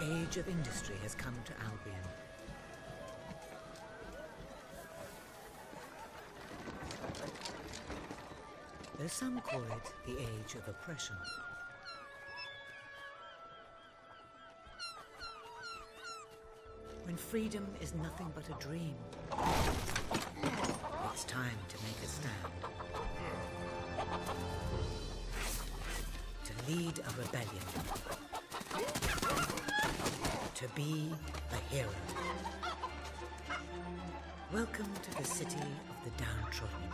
age of industry has come to Albion. Though some call it the age of oppression. When freedom is nothing but a dream, it's time to make a stand. To lead a rebellion. To be a hero. Welcome to the city of the downtrodden.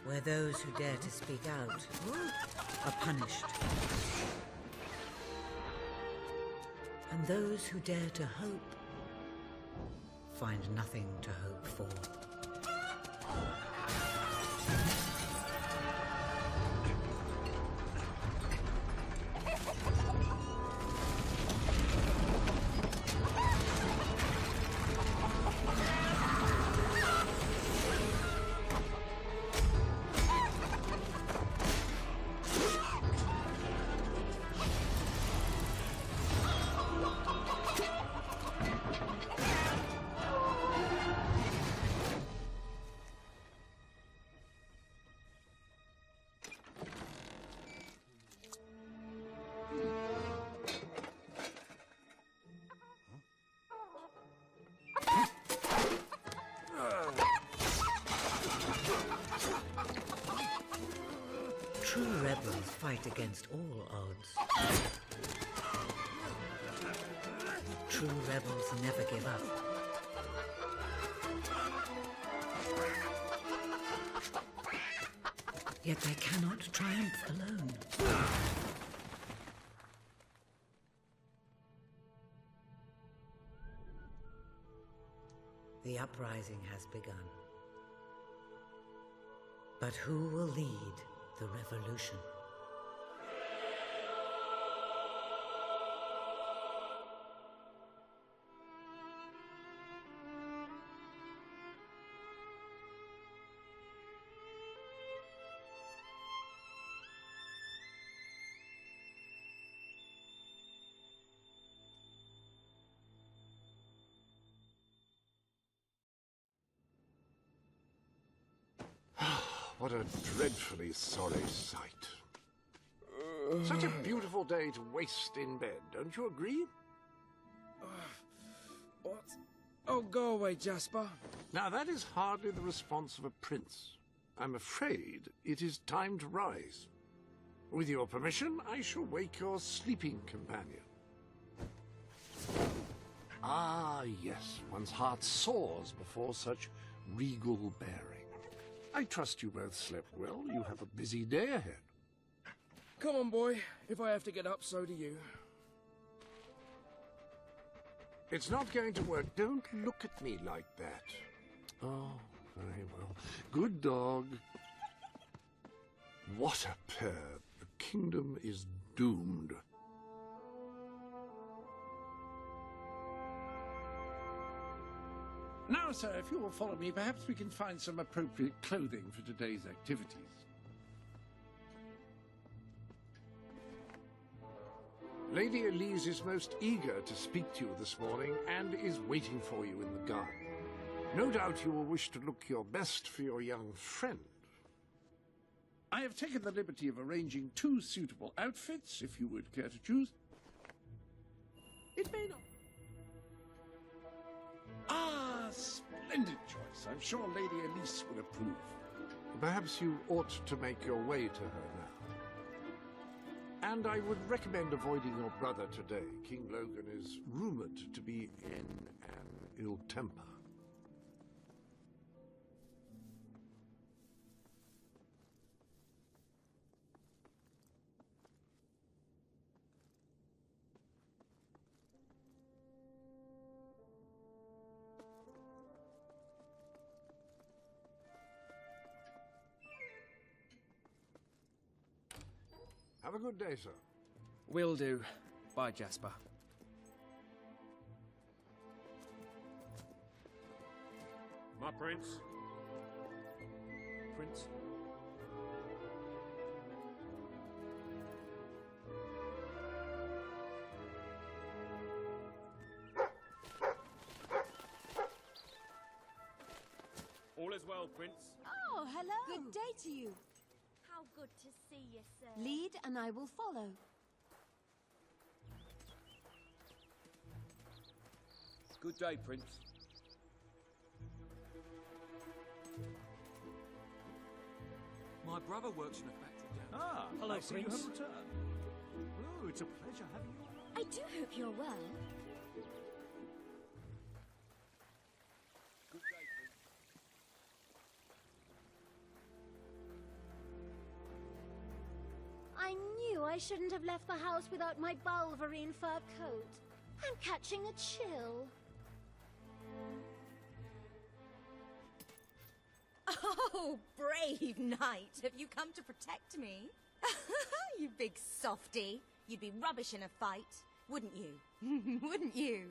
Where those who dare to speak out are punished. And those who dare to hope find nothing to hope for. True rebels fight against all odds. True rebels never give up. Yet they cannot triumph alone. The uprising has begun. But who will lead the revolution? What a dreadfully sorry sight. Such a beautiful day to waste in bed, don't you agree? What? Oh, go away, Jasper. Now, that is hardly the response of a prince. I'm afraid it is time to rise. With your permission, I shall wake your sleeping companion. Ah, yes, one's heart soars before such regal bearing. I trust you both slept well. You have a busy day ahead. Come on, boy. If I have to get up, so do you. It's not going to work. Don't look at me like that. Oh, very well. Good dog. What a pair. The kingdom is doomed. Now, sir, if you will follow me, perhaps we can find some appropriate clothing for today's activities. Lady Elise is most eager to speak to you this morning and is waiting for you in the garden. No doubt you will wish to look your best for your young friend. I have taken the liberty of arranging 2 suitable outfits, if you would care to choose. It may not... Ah, splendid choice. I'm sure Lady Elise will approve. Perhaps you ought to make your way to her now. And I would recommend avoiding your brother today. King Logan is rumored to be in an ill temper. Have a good day, sir. Will do. Bye, Jasper. My prince, Prince. All is well, Prince. Oh, hello. Good day to you. How good to see you, sir. Lead and I will follow. Good day, Prince. My brother works in a factory down there. Ah, Hello, I see you Prince. have returned. Oh, it's a pleasure having you. I do hope you're well. Good day, Prince. I knew I shouldn't have left the house without my Balverine fur coat. I'm catching a chill. Oh, brave knight. Have you come to protect me? You big softy. You'd be rubbish in a fight, wouldn't you? Wouldn't you?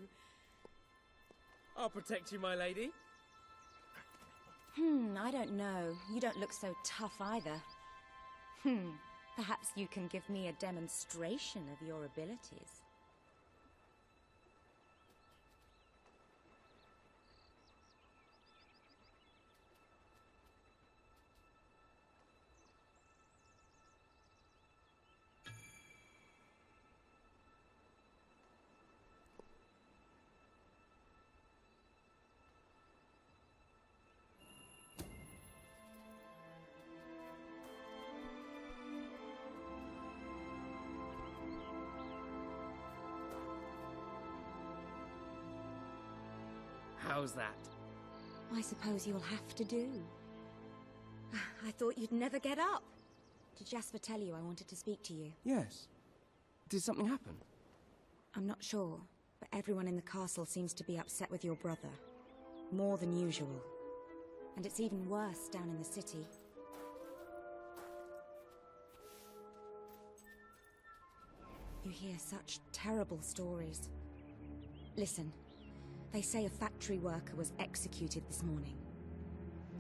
I'll protect you, my lady. I don't know. You don't look so tough either. Perhaps you can give me a demonstration of your abilities. How's that? I suppose you'll have to do. I thought you'd never get up. Did Jasper tell you I wanted to speak to you? Yes. Did something happen? I'm not sure, but everyone in the castle seems to be upset with your brother. More than usual. And it's even worse down in the city. You hear such terrible stories. Listen, they say a factory worker was executed this morning.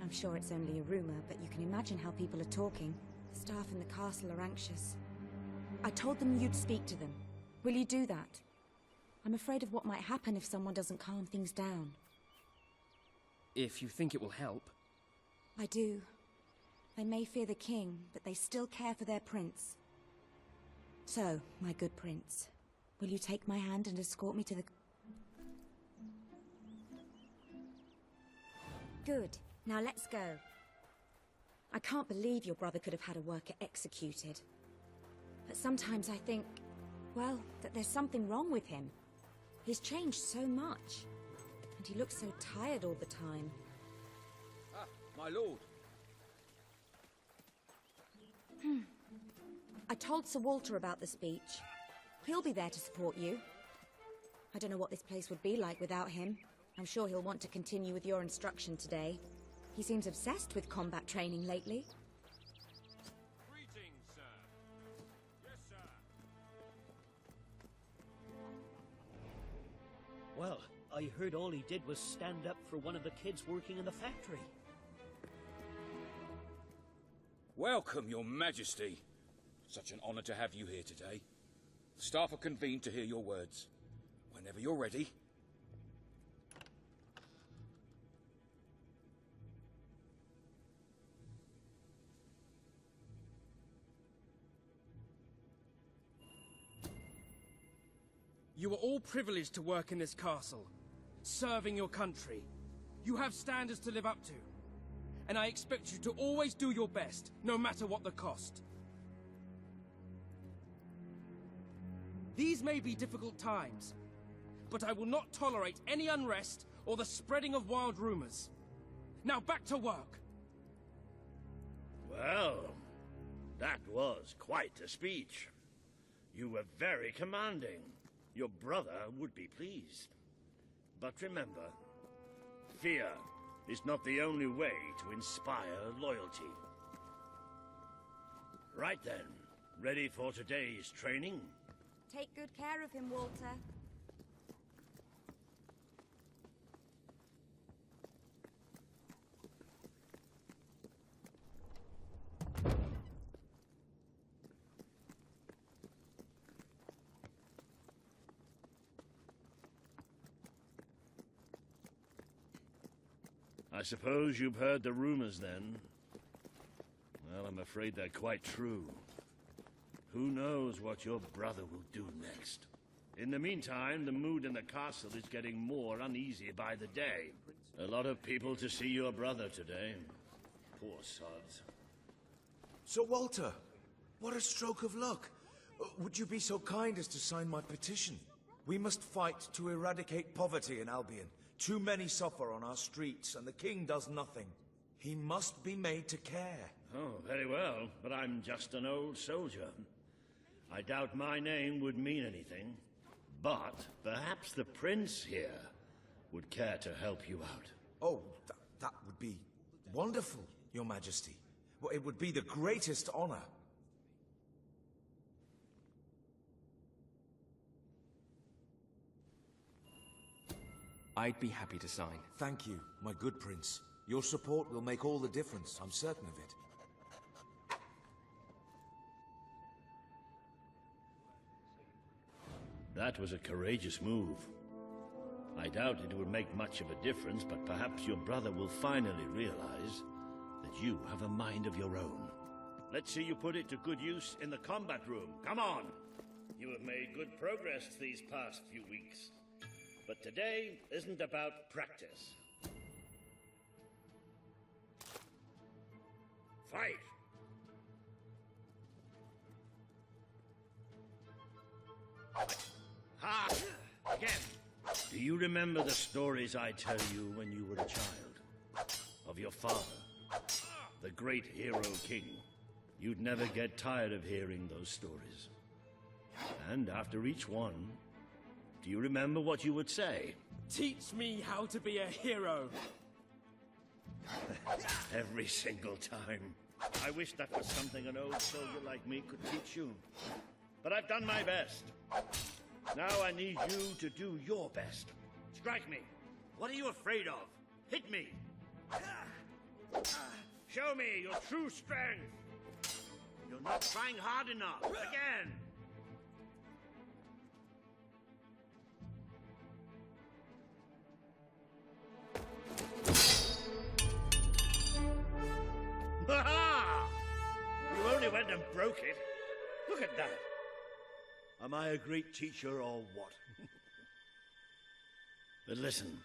I'm sure it's only a rumor, but you can imagine how people are talking. The staff in the castle are anxious. I told them you'd speak to them. Will you do that? I'm afraid of what might happen if someone doesn't calm things down. If you think it will help. I do. They may fear the king, but they still care for their prince. So, my good prince, will you take my hand and escort me to the... Good. Now let's go. I can't believe your brother could have had a worker executed. But sometimes I think, well, that there's something wrong with him. He's changed so much. And he looks so tired all the time. Ah, my lord. I told Sir Walter about the speech. He'll be there to support you. I don't know what this place would be like without him. I'm sure he'll want to continue with your instruction today. He seems obsessed with combat training lately. Greetings, sir. Yes, sir. Well, I heard all he did was stand up for one of the kids working in the factory. Welcome, Your Majesty. Such an honor to have you here today. The staff are convened to hear your words. Whenever you're ready. You are all privileged to work in this castle, serving your country. You have standards to live up to. And I expect you to always do your best, no matter what the cost. These may be difficult times, but I will not tolerate any unrest or the spreading of wild rumors. Now back to work! Well, that was quite a speech. You were very commanding. Your brother would be pleased. But remember, fear is not the only way to inspire loyalty. Right then, ready for today's training? Take good care of him, Walter. I suppose you've heard the rumors then. Well, I'm afraid they're quite true. Who knows what your brother will do next? In the meantime, the mood in the castle is getting more uneasy by the day. A lot of people to see your brother today. Poor sods. Sir Walter, what a stroke of luck. Would you be so kind as to sign my petition? We must fight to eradicate poverty in Albion. Too many suffer on our streets, and the king does nothing. He must be made to care. Oh, very well, but I'm just an old soldier. I doubt my name would mean anything, but perhaps the prince here would care to help you out. Oh, that would be wonderful, Your Majesty. Well, it would be the greatest honor. I'd be happy to sign. Thank you, my good prince. Your support will make all the difference, I'm certain of it. That was a courageous move. I doubt it would make much of a difference, but perhaps your brother will finally realize that you have a mind of your own. Let's see you put it to good use in the combat room. Come on! You have made good progress these past few weeks. But today isn't about practice. Fight! Ha! Again! Do you remember the stories I tell you when you were a child? Of your father, the great hero king. You'd never get tired of hearing those stories. And after each one, do you remember what you would say? Teach me how to be a hero! Every single time. I wish that was something an old soldier like me could teach you. But I've done my best. Now I need you to do your best. Strike me. What are you afraid of? Hit me. Show me your true strength. You're not trying hard enough. Again. Ha! You only went and broke it. Look at that. Am I a great teacher or what? But listen,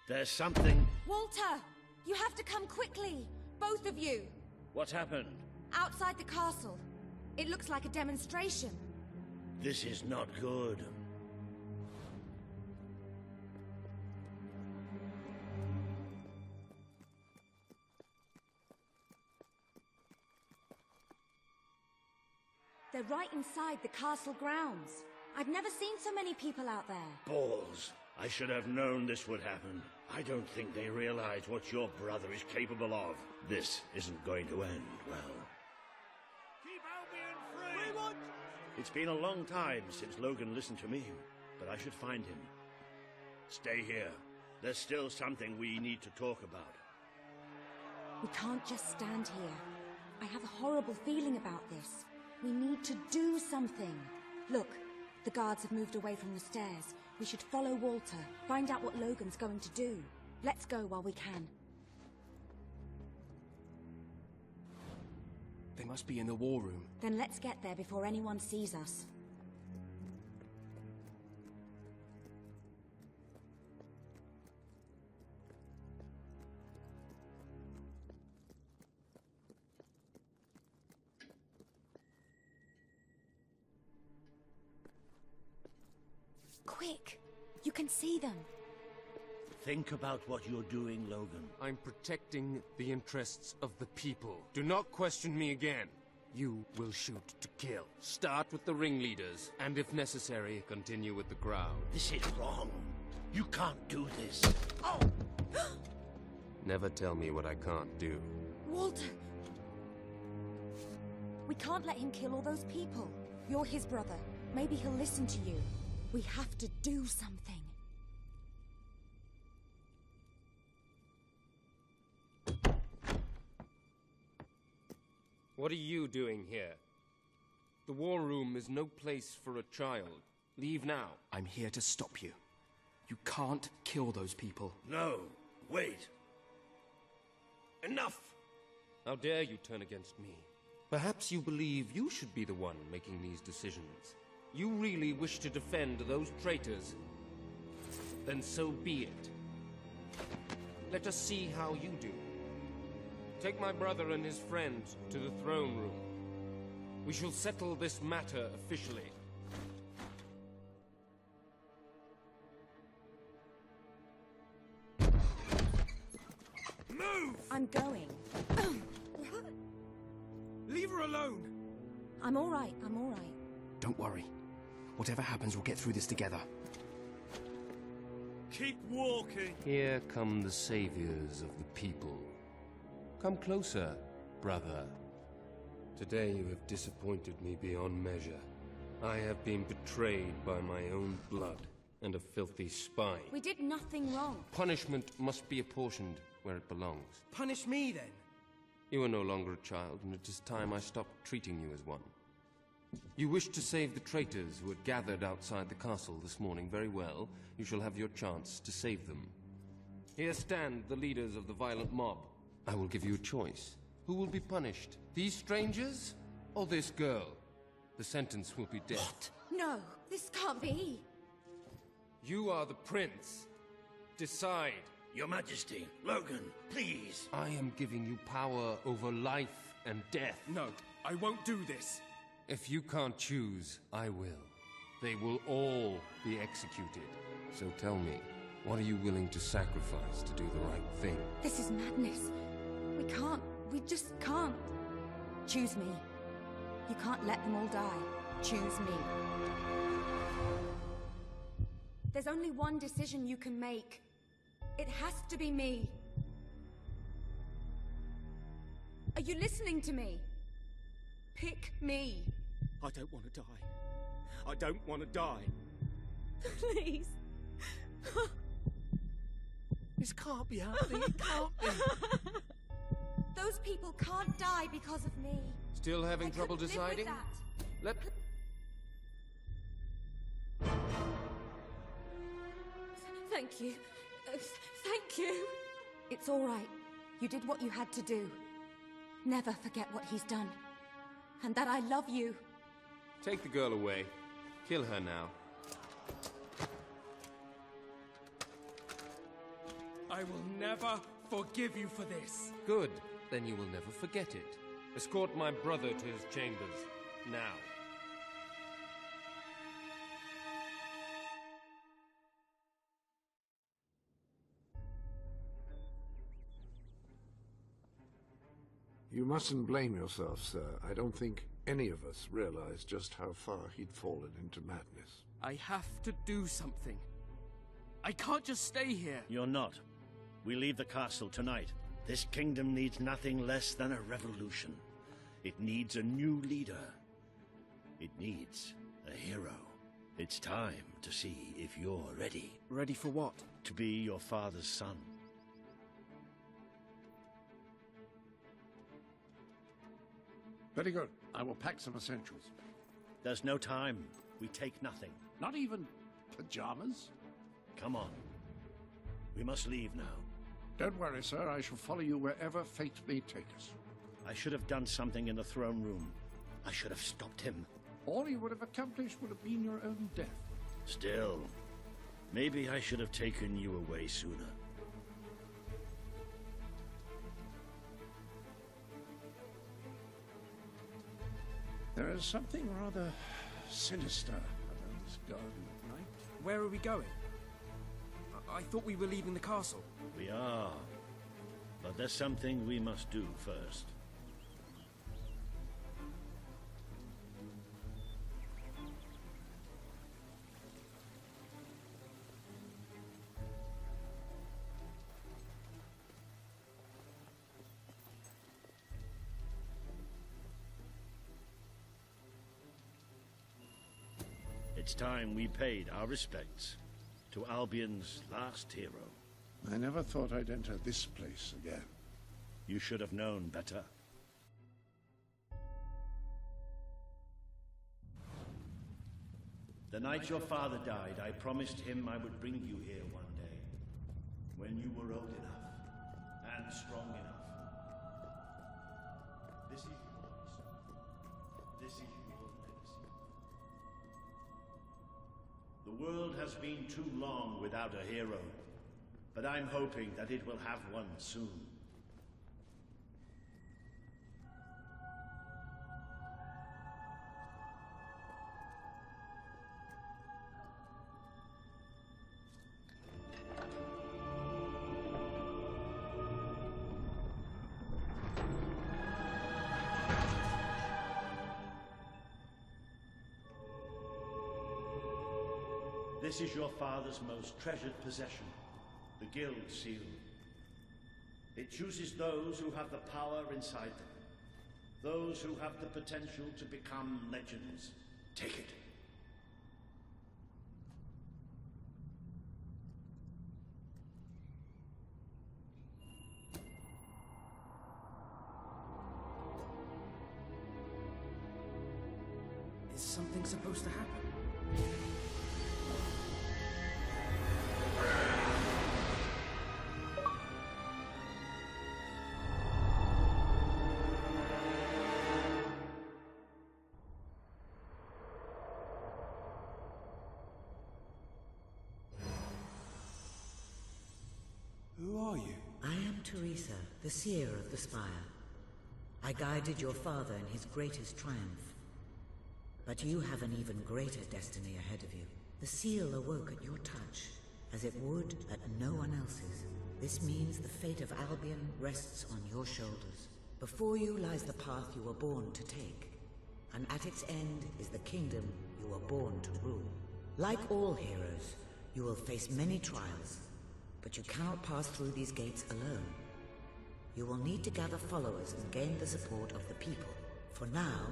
there's something... Walter! You have to come quickly! Both of you! What's happened? Outside the castle. It looks like a demonstration. This is not good. They're right inside the castle grounds. I've never seen so many people out there. Balls. I should have known this would happen. I don't think they realize what your brother is capable of. This isn't going to end well. Keep Albion free! We want... It's been a long time since Logan listened to me, but I should find him. Stay here. There's still something we need to talk about. We can't just stand here. I have a horrible feeling about this. We need to do something. Look, the guards have moved away from the stairs. We should follow Walter, find out what Logan's going to do. Let's go while we can. They must be in the war room. Then let's get there before anyone sees us. Quick! You can see them. Think about what you're doing, Logan. I'm protecting the interests of the people. Do not question me again. You will shoot to kill. Start with the ringleaders, and if necessary, continue with the crowd. This is wrong. You can't do this. Oh! Never tell me what I can't do. Walter! We can't let him kill all those people. You're his brother. Maybe he'll listen to you. We have to do something. What are you doing here? The war room is no place for a child. Leave now. I'm here to stop you. You can't kill those people. No, wait. Enough! How dare you turn against me? Perhaps you believe you should be the one making these decisions. You really wish to defend those traitors? Then so be it. Let us see how you do. Take my brother and his friend to the throne room. We shall settle this matter officially. Move! I'm going. Leave her alone! I'm all right, I'm all right. Don't worry. Whatever happens, we'll get through this together. Keep walking! Here come the saviors of the people. Come closer, brother. Today you have disappointed me beyond measure. I have been betrayed by my own blood and a filthy spy. We did nothing wrong. Punishment must be apportioned where it belongs. Punish me, then. You are no longer a child, and it is time I stopped treating you as one. You wish to save the traitors who had gathered outside the castle this morning. Very well. You shall have your chance to save them. Here stand the leaders of the violent mob. I will give you a choice. Who will be punished? These strangers or this girl? The sentence will be death. What? No, this can't be. You are the prince. Decide. Your Majesty, Logan, please. I am giving you power over life and death. No, I won't do this. If you can't choose, I will. They will all be executed. So tell me, what are you willing to sacrifice to do the right thing? This is madness. We just can't. Choose me. You can't let them all die. Choose me. There's only one decision you can make. It has to be me. Are you listening to me? Pick me. I don't want to die. I don't want to die. Please. This can't be happening. It can't be. Those people can't die because of me. Still having trouble deciding? Let... Thank you. Thank you. It's all right. You did what you had to do. Never forget what he's done. And that I love you. Take the girl away. Kill her now. I will never forgive you for this. Good. Then you will never forget it. Escort my brother to his chambers. Now. You mustn't blame yourself, sir. I don't think any of us realized just how far he'd fallen into madness. I have to do something. I can't just stay here. You're not. We leave the castle tonight. This kingdom needs nothing less than a revolution. It needs a new leader. It needs a hero. It's time to see if you're ready. Ready for what? To be your father's son. Very good. I will pack some essentials. There's no time. We take nothing. Not even pajamas? Come on. We must leave now. Don't worry, sir. I shall follow you wherever fate may take us. I should have done something in the throne room. I should have stopped him. All you would have accomplished would have been your own death. Still, maybe I should have taken you away sooner. There is something rather sinister about this garden at night. Where are we going? I thought we were leaving the castle. We are. But there's something we must do first. It's time we paid our respects to Albion's last hero. I never thought I'd enter this place again. You should have known better. The night your father died, I promised him I would bring you here one day. When you were old enough and strong enough. The world has been too long without a hero, but I'm hoping that it will have one soon. This is your father's most treasured possession, the Guild Seal. It chooses those who have the power inside them, those who have the potential to become legends. Take it. Is something supposed to happen? Who are you? I am Teresa, the seer of the spire. I guided your father in his greatest triumph. But you have an even greater destiny ahead of you. The seal awoke at your touch, as it would at no one else's. This means the fate of Albion rests on your shoulders. Before you lies the path you were born to take, and at its end is the kingdom you were born to rule. Like all heroes, you will face many trials, but you cannot pass through these gates alone. You will need to gather followers and gain the support of the people. For now,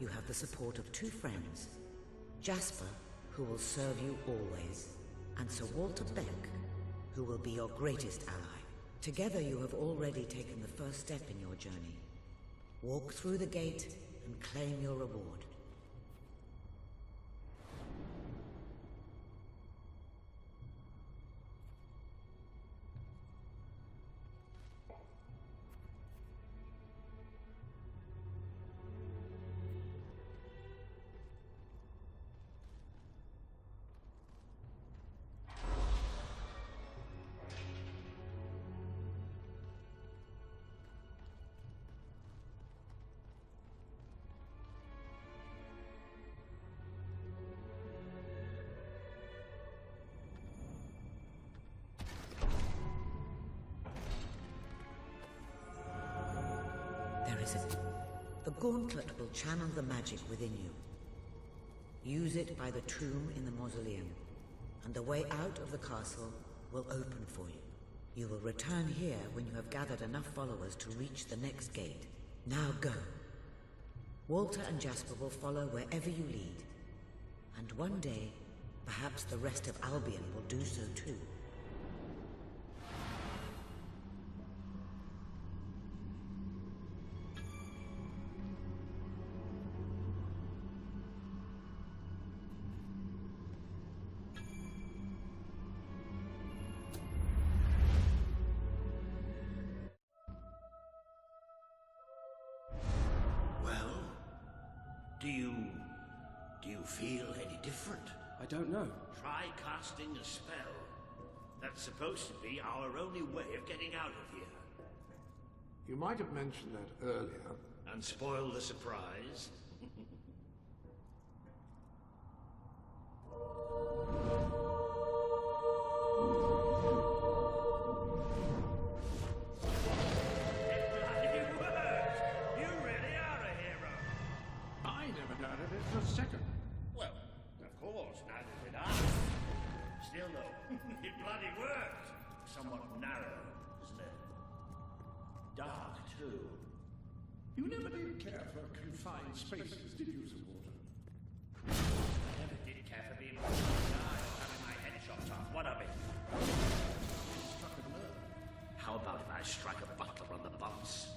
you have the support of two friends, Jasper, who will serve you always, and Sir Walter Beck, who will be your greatest ally. Together you have already taken the first step in your journey. Walk through the gate and claim your reward. The gauntlet will channel the magic within you. Use it by the tomb in the mausoleum, and the way out of the castle will open for you. You will return here when you have gathered enough followers to reach the next gate. Now go. Walter and Jasper will follow wherever you lead, and one day, perhaps the rest of Albion will do so too. Do you feel any different? I don't know. Try casting a spell. That's supposed to be our only way of getting out of here. You might have mentioned that earlier. And spoil the surprise. You never did care for confined spaces, did you, Sir Walter? I never did care for being pushed to die or having my head chopped off. What of it? Struck a nerve. How about if I strike a butler on the bumps?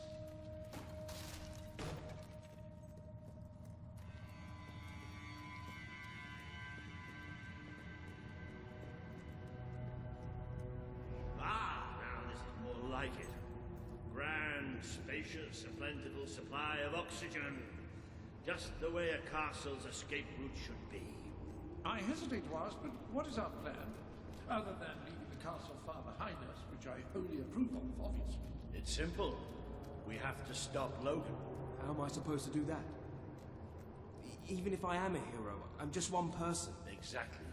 Now this is more like it. Grand, spacious, a plentiful supply of oxygen. Just the way a castle's escape route should be. I hesitate to ask, but what is our plan? Other than leaving the castle far behind us, which I wholly approve of, obviously. It's simple. We have to stop Logan. How am I supposed to do that? Even if I am a hero, I'm just one person. Exactly.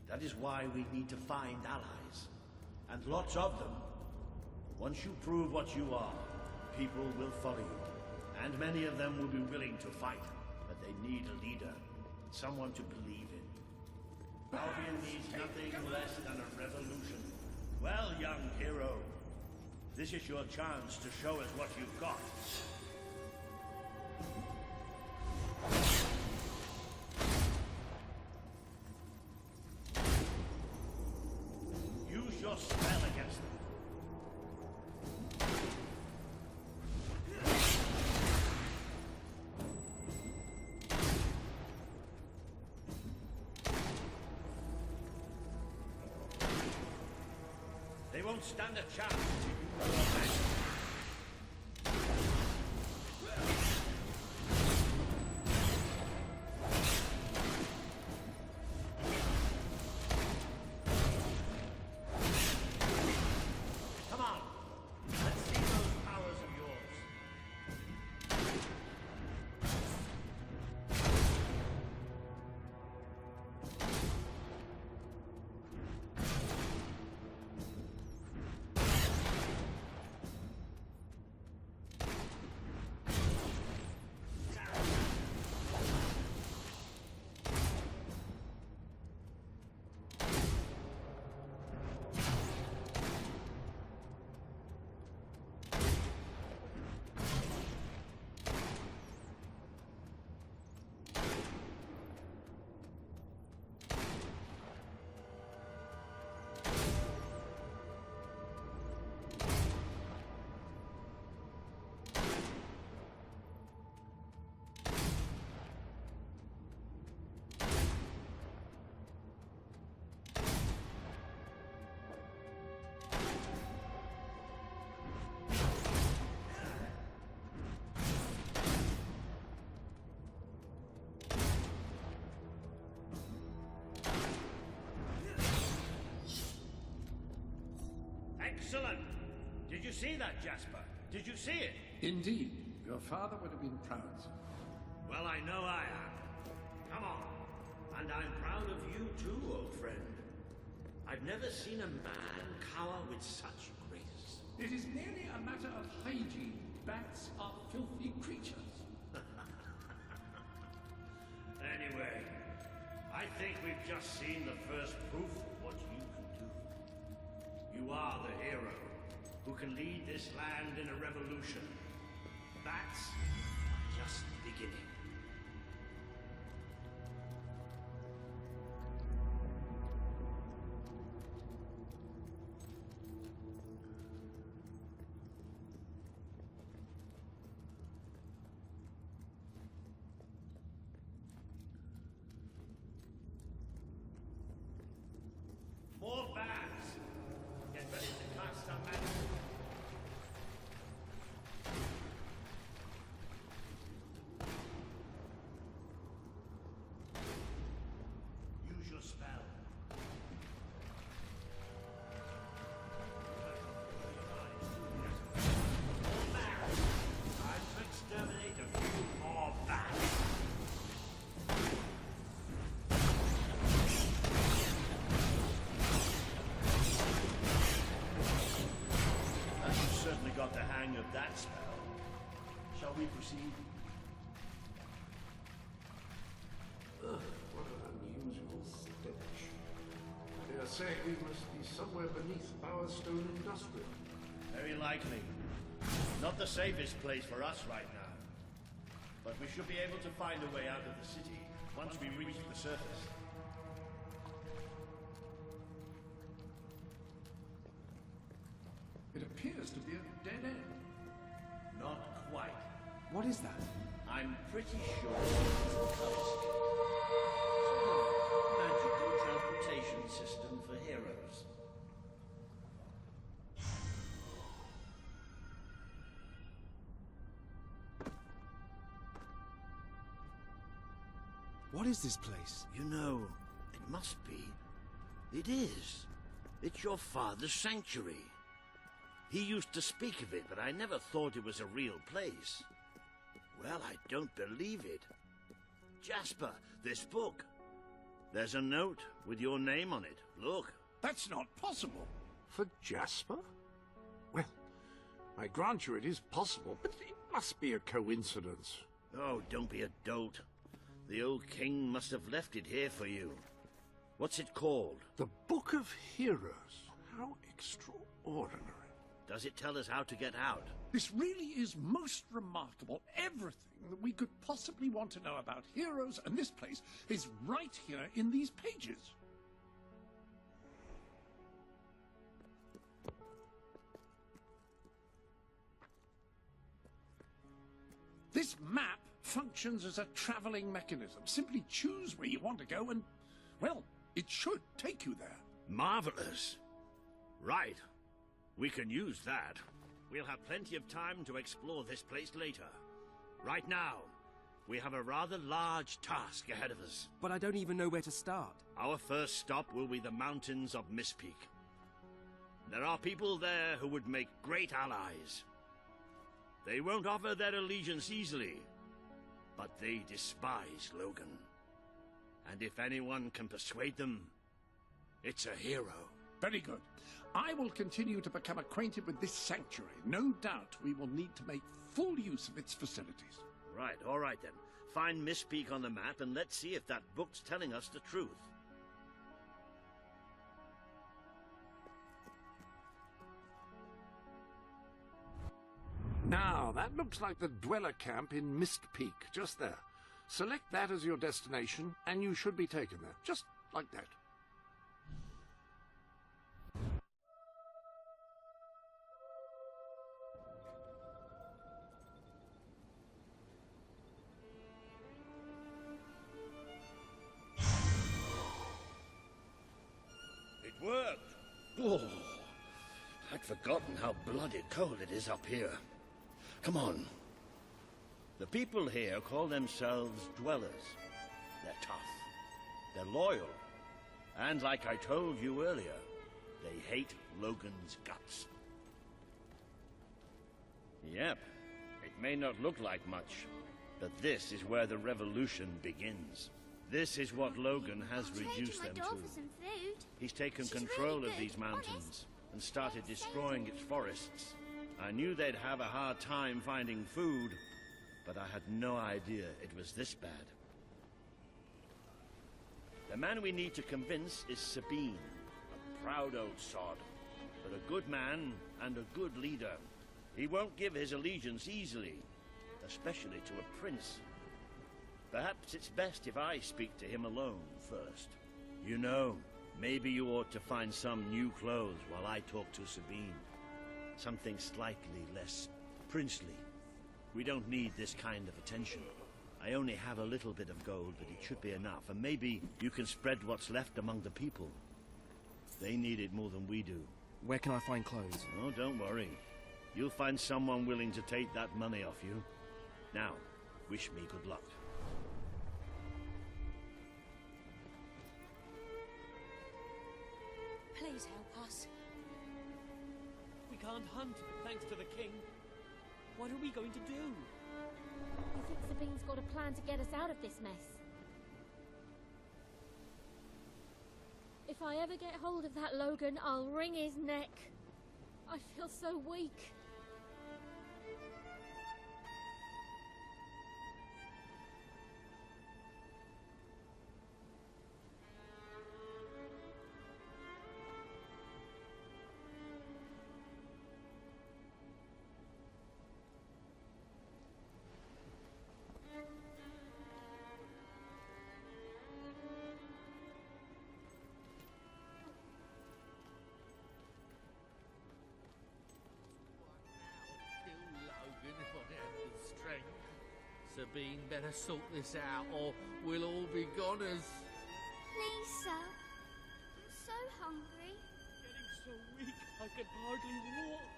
That is why we need to find allies. And lots of them. Once you prove what you are, people will follow you. And many of them will be willing to fight. But they need a leader. Someone to believe in. Albion needs nothing less than a revolution. Well, young hero, this is your chance to show us what you've got. Use your spell against them. They won't stand a chance if you do your best. Come on, let's see those powers of yours. Excellent! Did you see that, Jasper? Did you see it? Indeed. Your father would have been proud, sir. Well, I know I am. Come on. And I'm proud of you too, old friend. I've never seen a man cower with such grace. It is merely a matter of hygiene. Bats are filthy creatures. Anyway, I think we've just seen the first proof of what you can do. You are the hero who can lead this land in a revolution. Bats are just beginning. More bats! Get ready to cast some magic. Use your spell. More bats! Time to exterminate a few more bats. You've certainly got the hang of that spell. Shall we proceed? Ugh, what an unusual stench. They are saying we must be somewhere beneath Bowerstone Industrial. Very likely. Not the safest place for us right now. But we should be able to find a way out of the city once we reach the surface. It appears to be a dead end. Not quite. What is that? I'm pretty sure it's a coast. Some magical transportation system for heroes. What is this place? You know, it must be. It is. It's your father's sanctuary. He used to speak of it, but I never thought it was a real place. Well, I don't believe it. Jasper, this book. There's a note with your name on it. Look. That's not possible. For Jasper? Well, I grant you it is possible, but it must be a coincidence. Oh, don't be a dolt. The old king must have left it here for you. What's it called? The Book of Heroes. How extraordinary. Does it tell us how to get out? This really is most remarkable. Everything that we could possibly want to know about heroes and this place is right here in these pages. This map functions as a traveling mechanism. Simply choose where you want to go and, well, it should take you there. Marvelous. Right. We can use that. We'll have plenty of time to explore this place later. Right now, we have a rather large task ahead of us. But I don't even know where to start. Our first stop will be the mountains of Mistpeak. There are people there who would make great allies. They won't offer their allegiance easily, but they despise Logan. And if anyone can persuade them, it's a hero. Very good. I will continue to become acquainted with this sanctuary. No doubt we will need to make full use of its facilities. Right, all right then. Find Mistpeak on the map and let's see if that book's telling us the truth. Now, that looks like the dweller camp in Mistpeak, just there. Select that as your destination, and you should be taken there, just like that. It worked! Oh, I'd forgotten how bloody cold it is up here. Come on. The people here call themselves dwellers. They're tough. They're loyal. And like I told you earlier, they hate Logan's guts. Yep. It may not look like much, but this is where the revolution begins. This is what Logan has reduced them to. He's taken control of these mountains and started destroying its forests. I knew they'd have a hard time finding food, but I had no idea it was this bad. The man we need to convince is Sabine, a proud old sod, but a good man and a good leader. He won't give his allegiance easily, especially to a prince. Perhaps it's best if I speak to him alone first. You know, maybe you ought to find some new clothes while I talk to Sabine. Something slightly less princely. We don't need this kind of attention. I only have a little bit of gold, but it should be enough, and maybe you can spread what's left among the people. They need it more than we do. Where can I find clothes? Oh, don't worry. You'll find someone willing to take that money off you. Now, wish me good luck. Please help us. We can't hunt, thanks to the king. What are we going to do? I think Sabine's got a plan to get us out of this mess. If I ever get hold of that Logan, I'll wring his neck. I feel so weak. Sabine better sort this out, or we'll all be goners. Please, sir. I'm so hungry. Getting so weak, I can hardly walk.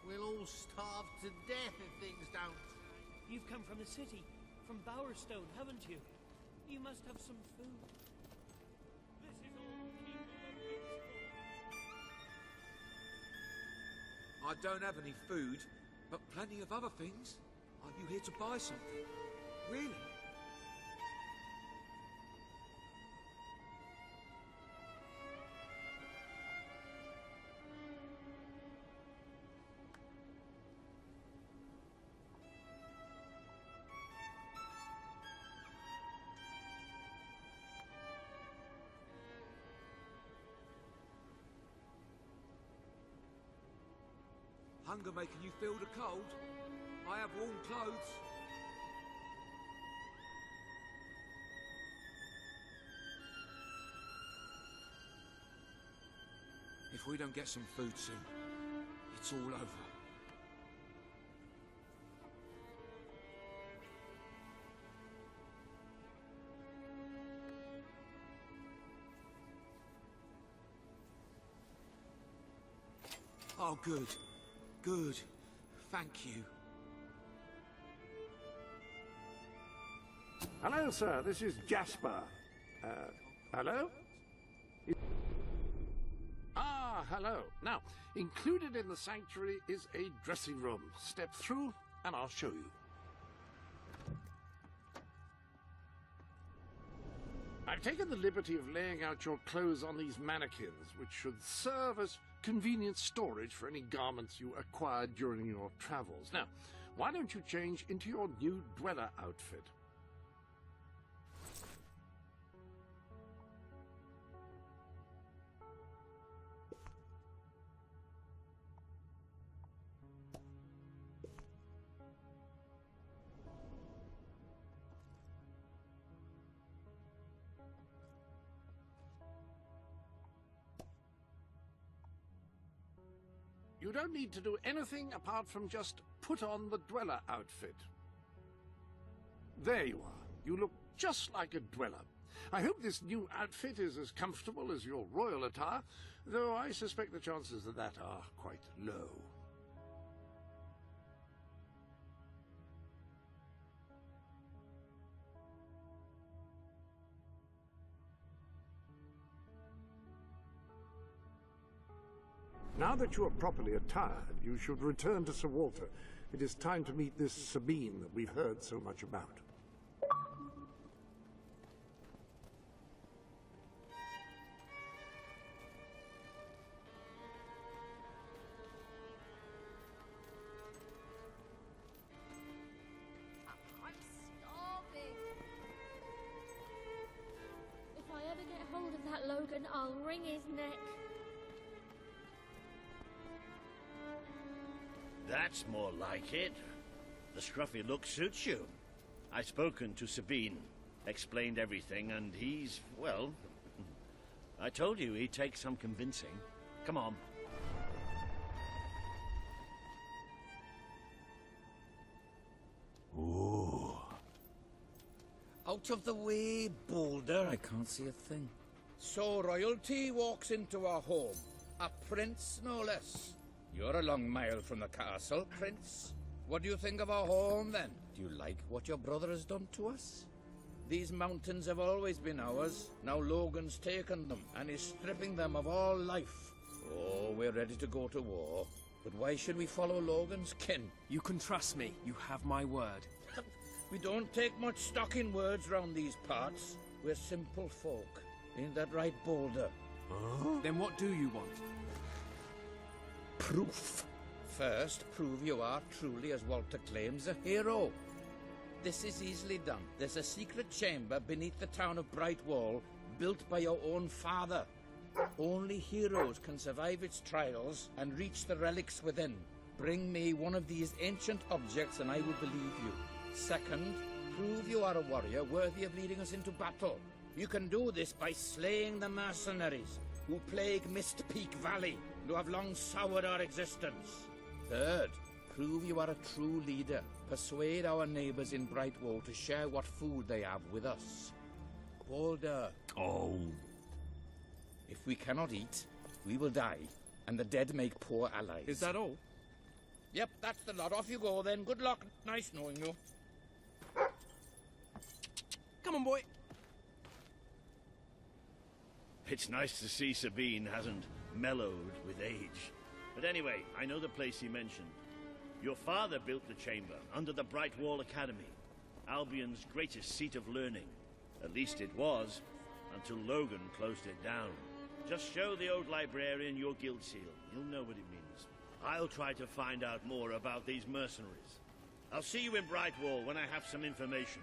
We'll all starve to death if things don't. You've come from the city. from Bowerstone, haven't you? You must have some food. This is all King Logan's fault. I don't have any food, but plenty of other things. Are you here to buy something? Really? Hunger making you feel the cold? I have warm clothes. If we don't get some food soon, it's all over. Oh, good. Good. Thank you. Hello, sir. This is Jasper. Hello? Hello. Now, included in the sanctuary is a dressing room. Step through, and I'll show you. I've taken the liberty of laying out your clothes on these mannequins, which should serve as convenient storage for any garments you acquired during your travels. Now, why don't you change into your new dweller outfit? You don't need to do anything apart from just put on the dweller outfit. There you are. You look just like a dweller. I hope this new outfit is as comfortable as your royal attire, though I suspect the chances of that are quite low. Now that you are properly attired, you should return to Sir Walter. It is time to meet this Sabine that we've heard so much about. I'm starving. If I ever get hold of that Logan, I'll wring his neck. That's more like it. The scruffy look suits you. I've spoken to Sabine, explained everything, and he's, well, I told you he'd take some convincing. Come on. Ooh. Out of the way, Boulder. I can't see a thing. So royalty walks into our home. A prince, no less. You're a long mile from the castle, Prince. What do you think of our home, then? Do you like what your brother has done to us? These mountains have always been ours. Now Logan's taken them, and is stripping them of all life. Oh, we're ready to go to war. But why should we follow Logan's kin? You can trust me. You have my word. We don't take much stock in words round these parts. We're simple folk. Ain't that right, Boulder? Huh? Then what do you want? Proof. First, prove you are truly, as Walter claims, a hero. This is easily done. There's a secret chamber beneath the town of Brightwall, built by your own father. Only heroes can survive its trials and reach the relics within. Bring me one of these ancient objects and I will believe you. Second, prove you are a warrior worthy of leading us into battle. You can do this by slaying the mercenaries who plague Mist Peak Valley, who have long soured our existence. Third, prove you are a true leader. Persuade our neighbors in Brightwall to share what food they have with us. Boulder. Oh. If we cannot eat, we will die, and the dead make poor allies. Is that all? Yep, that's the lot. Off you go then. Good luck. Nice knowing you. Come on, boy. It's nice to see Sabine hasn't mellowed with age. But anyway, I know the place he mentioned. Your father built the chamber under the Bright Wall Academy, Albion's greatest seat of learning. At least it was, until Logan closed it down. Just show the old librarian your guild seal. He'll know what it means. I'll try to find out more about these mercenaries. I'll see you in Brightwall when I have some information.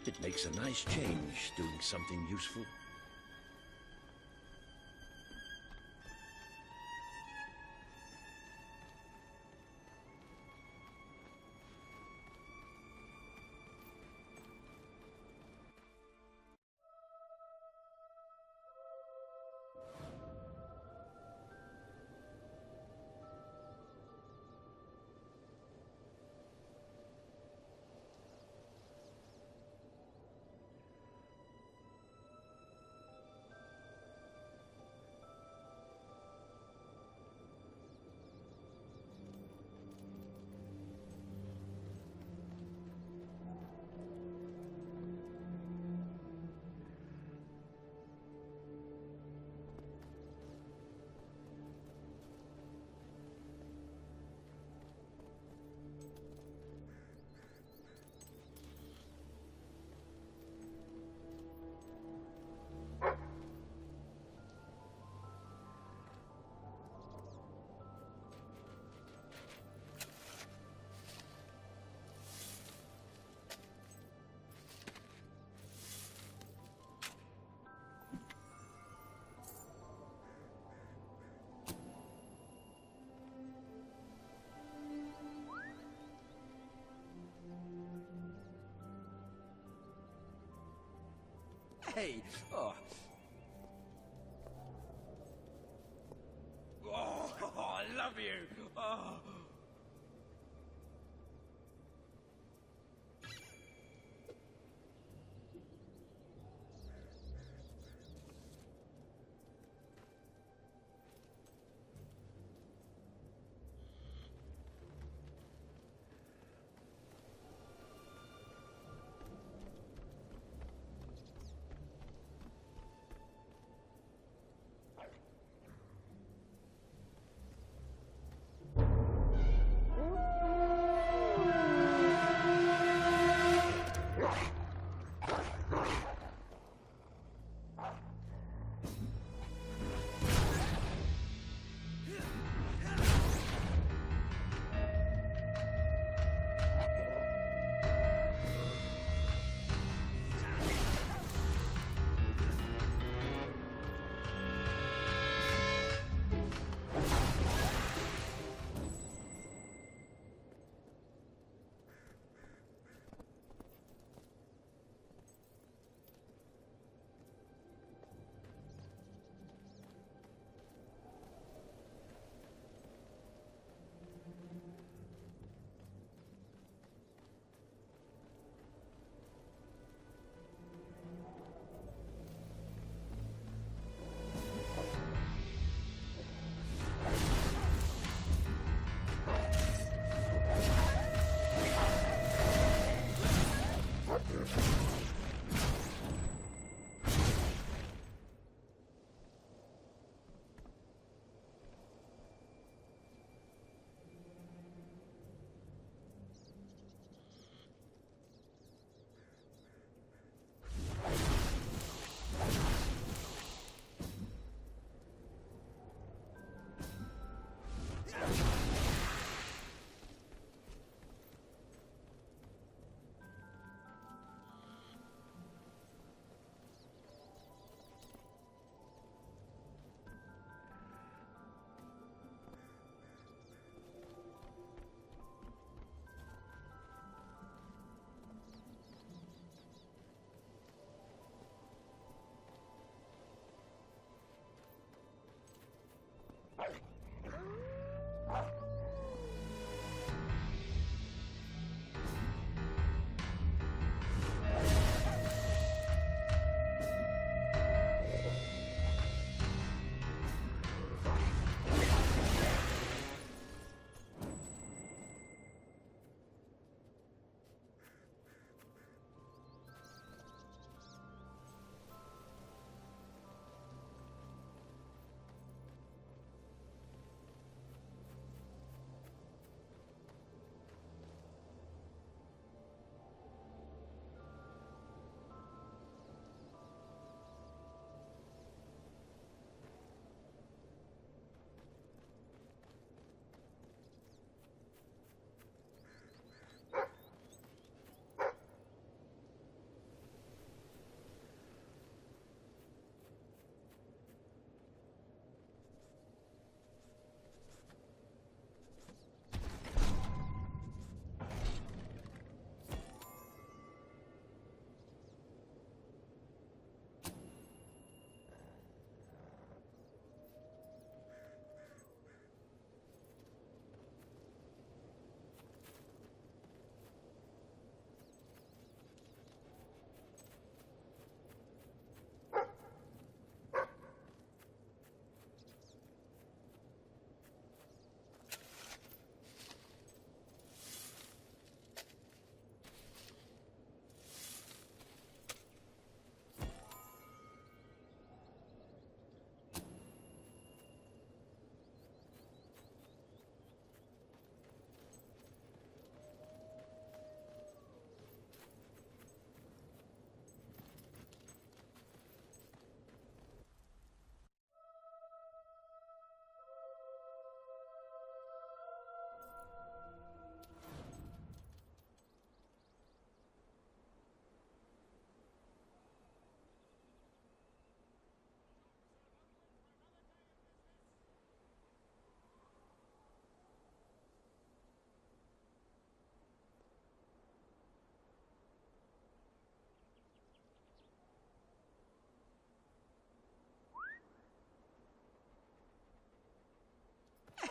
It makes a nice change doing something useful. Hey! Oh. Oh, I love you! Oh.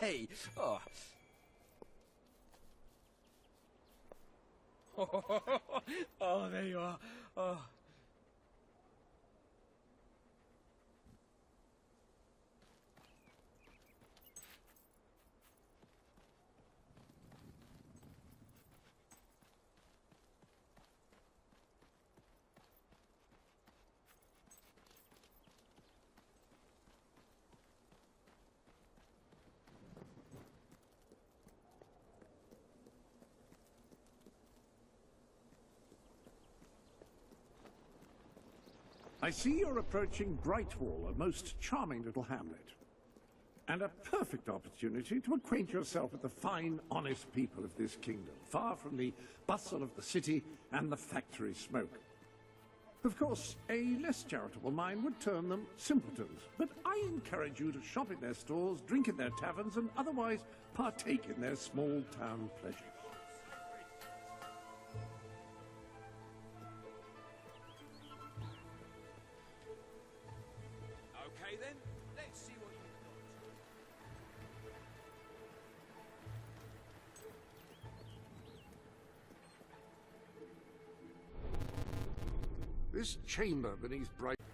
Hey! Oh. Oh, there you are. Oh. I see you're approaching Brightwall, a most charming little hamlet. And a perfect opportunity to acquaint yourself with the fine, honest people of this kingdom, far from the bustle of the city and the factory smoke. Of course, a less charitable mind would term them simpletons, but I encourage you to shop in their stores, drink in their taverns, and otherwise partake in their small-town pleasures. Okay then, let's see what you've got. This chamber beneath Brightwall